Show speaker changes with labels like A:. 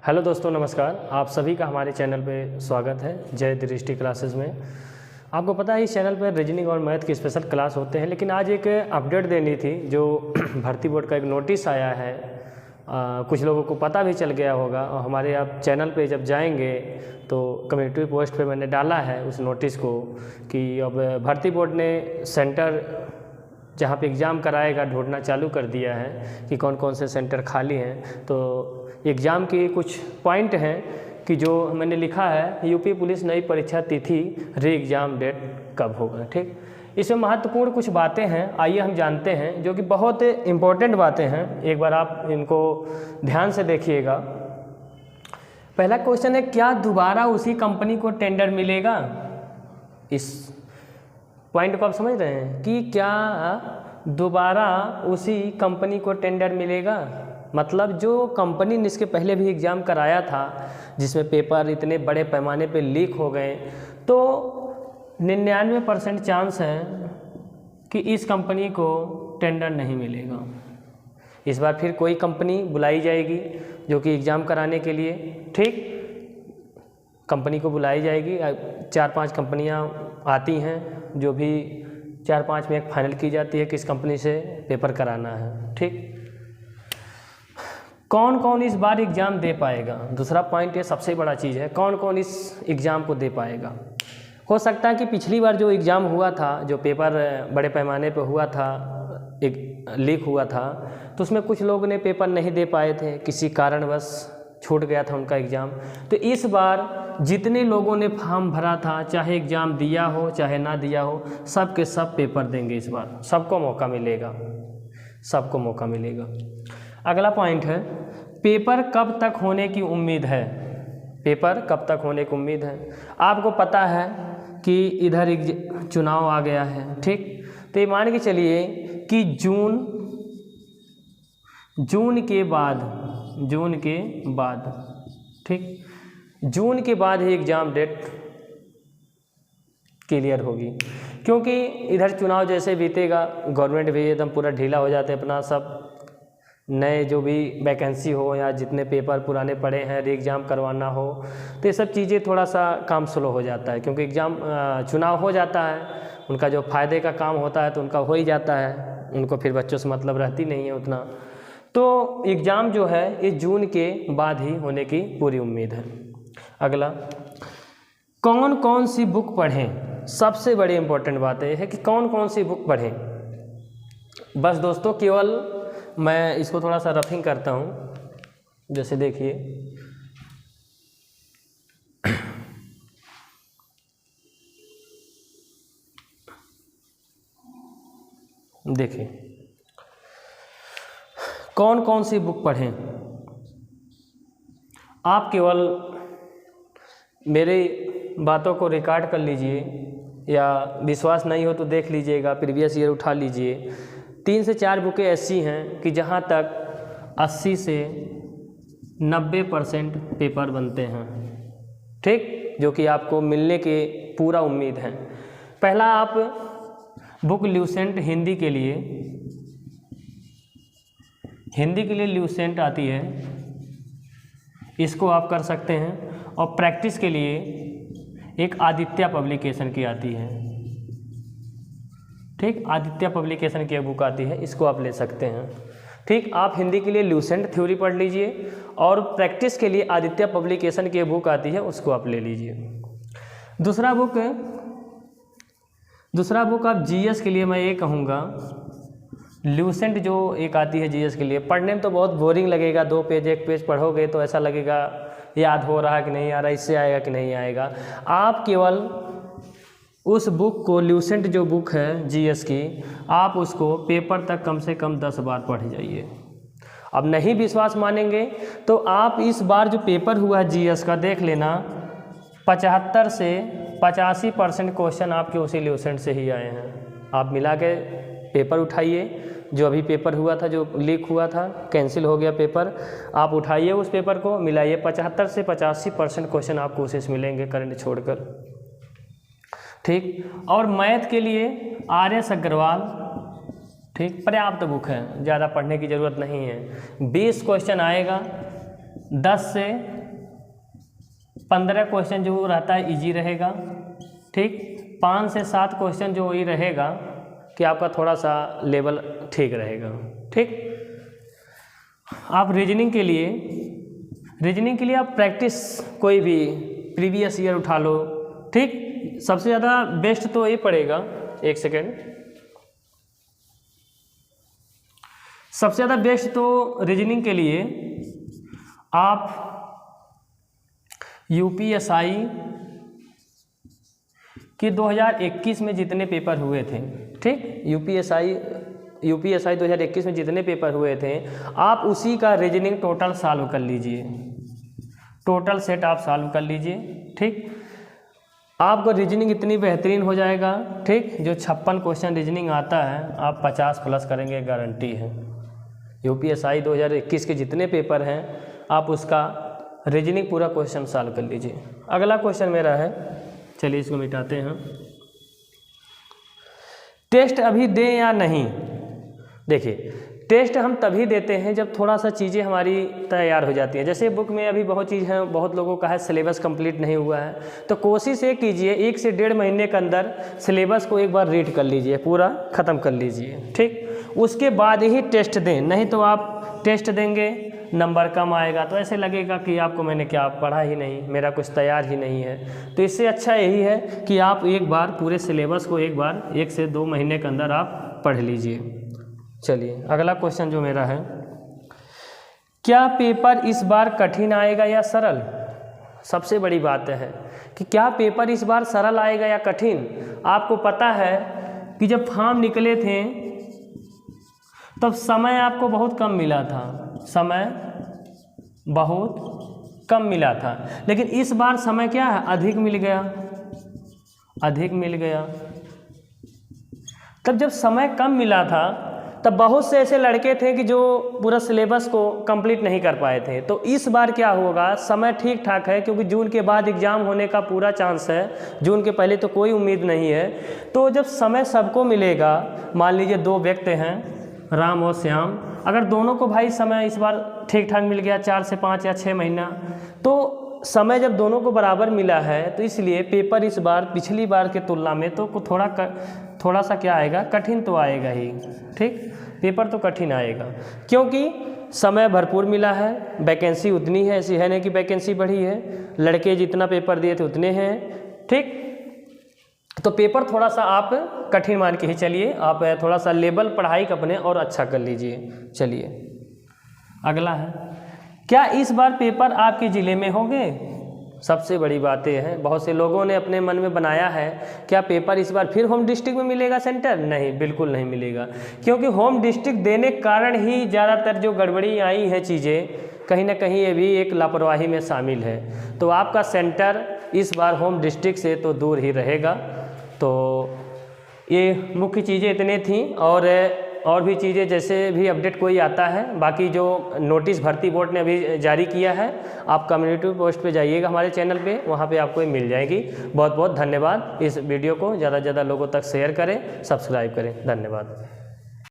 A: Hello दोस्तों, नमस्कार। आप सभी का हमारे चैनल पे स्वागत है जय दृष्टि क्लासेस में। आपको पता है इस चैनल पर रीजनिंग और मैथ की स्पेशल क्लास होते हैं, लेकिन आज एक अपडेट देनी थी। जो भर्ती बोर्ड का एक नोटिस आया है, कुछ लोगों को पता भी चल गया होगा। और हमारे आप चैनल पे जब जाएंगे तो कम्युनिटी पोस्ट पे मैंने डाला है उस नोटिस को कि अब भर्ती बोर्ड ने सेंटर जहाँ पे एग्ज़ाम कराएगा ढूंढना चालू कर दिया है कि कौन कौन से सेंटर खाली हैं। तो एग्ज़ाम की कुछ पॉइंट हैं कि जो मैंने लिखा है, यूपी पुलिस नई परीक्षा तिथि री एग्ज़ाम डेट कब होगा। ठीक, इसमें महत्वपूर्ण कुछ बातें हैं, आइए हम जानते हैं, जो कि बहुत इम्पोर्टेंट बातें हैं। एक बार आप इनको ध्यान से देखिएगा। पहला क्वेश्चन है, क्या दोबारा उसी कंपनी को टेंडर मिलेगा? इस पॉइंट को आप समझ रहे हैं कि क्या दोबारा उसी कंपनी को टेंडर मिलेगा? मतलब जो कंपनी ने इसके पहले भी एग्ज़ाम कराया था, जिसमें पेपर इतने बड़े पैमाने पे लीक हो गए, तो 99% चांस है कि इस कंपनी को टेंडर नहीं मिलेगा। इस बार फिर कोई कंपनी बुलाई जाएगी जो कि एग्ज़ाम कराने के लिए, ठीक, कंपनी को बुलाई जाएगी। 4-5 कंपनियां आती हैं, जो भी 4-5 में एक फाइनल की जाती है किस कंपनी से पेपर कराना है। ठीक, कौन कौन इस बार एग्ज़ाम दे पाएगा? दूसरा पॉइंट, ये सबसे बड़ा चीज़ है, कौन कौन इस एग्ज़ाम को दे पाएगा। हो सकता है कि पिछली बार जो एग्ज़ाम हुआ था, जो पेपर बड़े पैमाने पर हुआ था, एक लीक हुआ था, तो उसमें कुछ लोग ने पेपर नहीं दे पाए थे, किसी कारणवश छूट गया था उनका एग्ज़ाम। तो इस बार जितने लोगों ने फॉर्म भरा था, चाहे एग्ज़ाम दिया हो चाहे ना दिया हो, सब के सब पेपर देंगे इस बार। सबको मौका मिलेगा, सबको मौका मिलेगा। अगला पॉइंट है, पेपर कब तक होने की उम्मीद है? पेपर कब तक होने की उम्मीद है? आपको पता है कि इधर चुनाव आ गया है, ठीक, तो ये मान के चलिए कि जून के बाद, ठीक, जून के बाद ही एग्ज़ाम डेट क्लियर होगी। क्योंकि इधर चुनाव जैसे बीतेगा, गवर्नमेंट भी एकदम पूरा ढीला हो जाते हैं, अपना सब नए जो भी वैकेंसी हो या जितने पेपर पुराने पड़े हैं री एग्ज़ाम करवाना हो, तो ये सब चीज़ें थोड़ा सा काम स्लो हो जाता है। क्योंकि एग्ज़ाम चुनाव हो जाता है, उनका जो फ़ायदे का काम होता है तो उनका हो ही जाता है, उनको फिर बच्चों से मतलब रहती नहीं है उतना। तो एग्ज़ाम जो है ये जून के बाद ही होने की पूरी उम्मीद है। अगला, कौन कौन सी बुक पढ़ें? सबसे बड़ी इम्पोर्टेंट बात यह है कि कौन कौन सी बुक पढ़ें। बस दोस्तों, केवल मैं इसको थोड़ा सा रफिंग करता हूँ। जैसे देखिए, कौन कौन सी बुक पढ़ें। आप केवल मेरी बातों को रिकॉर्ड कर लीजिए, या विश्वास नहीं हो तो देख लीजिएगा, प्रीवियस ईयर उठा लीजिए। 3 से 4 बुकें ऐसी हैं कि जहाँ तक 80 से 90% पेपर बनते हैं, ठीक, जो कि आपको मिलने के पूरा उम्मीद है। पहला, आप बुक ल्यूसेंट हिंदी के लिए ल्यूसेंट आती है, इसको आप कर सकते हैं। और प्रैक्टिस के लिए एक आदित्य पब्लिकेशन की आती है, ठीक, आदित्य पब्लिकेशन की बुक आती है, इसको आप ले सकते हैं। ठीक, आप हिंदी के लिए ल्यूसेंट थ्योरी पढ़ लीजिए, और प्रैक्टिस के लिए आदित्य पब्लिकेशन की बुक आती है, उसको आप ले लीजिए। दूसरा बुक आप जीएस के लिए मैं ये कहूँगा, ल्यूसेंट जो एक आती है जीएस के लिए, पढ़ने में तो बहुत बोरिंग लगेगा, 2 पेज 1 पेज पढ़ोगे तो ऐसा लगेगा याद हो रहा है कि नहीं आ रहा, इससे आएगा कि नहीं आएगा। आप केवल उस बुक को, ल्यूसेंट जो बुक है जीएस की, आप उसको पेपर तक कम से कम 10 बार पढ़ जाइए। अब नहीं विश्वास मानेंगे तो आप इस बार जो पेपर हुआ जीएस का देख लेना, 75 से 85% क्वेश्चन आपके उसी ल्यूसेंट से ही आए हैं। आप मिला के पेपर उठाइए, जो अभी पेपर हुआ था, जो लीक हुआ था, कैंसिल हो गया पेपर, आप उठाइए उस पेपर को, मिलाइए, 75 से 85% क्वेश्चन आपको उसी से मिलेंगे, करंट छोड़कर, ठीक। और मैथ के लिए आर.एस. अग्रवाल, ठीक, पर्याप्त बुक है, ज़्यादा पढ़ने की ज़रूरत नहीं है। 20 क्वेश्चन आएगा, 10 से 15 क्वेश्चन जो रहता है इजी रहेगा, ठीक। 5 से 7 क्वेश्चन जो वही रहेगा कि आपका थोड़ा सा लेवल ठीक रहेगा, ठीक। आप रीजनिंग के लिए आप प्रैक्टिस कोई भी प्रीवियस ईयर उठा लो, ठीक। सबसे ज़्यादा बेस्ट तो ये पड़ेगा, एक सेकेंड, सबसे ज़्यादा बेस्ट तो रीजनिंग के लिए आप यूपीएसआई कि 2021 में जितने पेपर हुए थे, ठीक। यूपीएसआई 2021 में जितने पेपर हुए थे आप उसी का रीजनिंग टोटल सॉल्व कर लीजिए, टोटल सेट आप सॉल्व कर लीजिए, ठीक। आपको रीजनिंग इतनी बेहतरीन हो जाएगा, ठीक। जो 56 क्वेश्चन रीजनिंग आता है आप 50 प्लस करेंगे, गारंटी है। यूपीएसआई 2021 के जितने पेपर हैं आप उसका रीजनिंग पूरा क्वेश्चन सॉल्व कर लीजिए। अगला क्वेश्चन मेरा है, चलिए इसको मिटाते हैं। टेस्ट अभी दें या नहीं? देखिए, टेस्ट हम तभी देते हैं जब थोड़ा सा चीज़ें हमारी तैयार हो जाती हैं। जैसे बुक में अभी बहुत चीज़ है, बहुत लोगों का है सिलेबस कंप्लीट नहीं हुआ है, तो कोशिश ये कीजिए 1 से 1.5 महीने के अंदर सिलेबस को एक बार रीड कर लीजिए, पूरा ख़त्म कर लीजिए, ठीक। उसके बाद ही टेस्ट दें, नहीं तो आप टेस्ट देंगे नंबर कम आएगा तो ऐसे लगेगा कि आपको मैंने क्या पढ़ा ही नहीं, मेरा कुछ तैयार ही नहीं है। तो इससे अच्छा यही है कि आप एक बार पूरे सिलेबस को एक बार 1 से 2 महीने के अंदर आप पढ़ लीजिए। चलिए अगला क्वेश्चन जो मेरा है, क्या पेपर इस बार कठिन आएगा या सरल? सबसे बड़ी बात है कि क्या पेपर इस बार सरल आएगा या कठिन। आपको पता है कि जब फॉर्म निकले थे तब समय आपको बहुत कम मिला था, समय बहुत कम मिला था, लेकिन इस बार समय क्या है, अधिक मिल गया, अधिक मिल गया। तब जब समय कम मिला था तब बहुत से ऐसे लड़के थे कि जो पूरा सिलेबस को कंप्लीट नहीं कर पाए थे। तो इस बार क्या होगा, समय ठीक ठाक है, क्योंकि जून के बाद एग्ज़ाम होने का पूरा चांस है, जून के पहले तो कोई उम्मीद नहीं है। तो जब समय सबको मिलेगा, मान लीजिए 2 व्यक्ति हैं, राम और श्याम, अगर दोनों को भाई समय इस बार ठीक ठाक मिल गया 4 से 5 या 6 महीना, तो समय जब दोनों को बराबर मिला है तो इसलिए पेपर इस बार पिछली बार के तुलना में तो थोड़ा सा क्या आएगा, कठिन तो आएगा ही, ठीक। पेपर तो कठिन आएगा क्योंकि समय भरपूर मिला है, वैकेंसी उतनी है, ऐसी है नहीं कि वैकेंसी बढ़ी है, लड़के जितना पेपर दिए थे उतने हैं, ठीक। तो पेपर थोड़ा सा आप कठिन मान के ही चलिए, आप थोड़ा सा लेवल पढ़ाई का अपने और अच्छा कर लीजिए। चलिए अगला है, क्या इस बार पेपर आपके ज़िले में होंगे? सबसे बड़ी बात यह है, बहुत से लोगों ने अपने मन में बनाया है क्या पेपर इस बार फिर होम डिस्ट्रिक्ट में मिलेगा सेंटर? नहीं, बिल्कुल नहीं मिलेगा, क्योंकि होम डिस्ट्रिक्ट देने के कारण ही ज़्यादातर जो गड़बड़ी आई हैं चीज़ें, कहीं ना कहीं ये भी एक लापरवाही में शामिल है। तो आपका सेंटर इस बार होम डिस्ट्रिक्ट से तो दूर ही रहेगा। तो ये मुख्य चीज़ें इतनी थी, और भी चीज़ें जैसे भी अपडेट कोई आता है, बाकी जो नोटिस भर्ती बोर्ड ने अभी जारी किया है, आप कम्युनिटी पोस्ट पे जाइएगा हमारे चैनल पे, वहाँ पे आपको मिल जाएगी। बहुत बहुत धन्यवाद। इस वीडियो को ज़्यादा से ज़्यादा लोगों तक शेयर करें, सब्सक्राइब करें। धन्यवाद।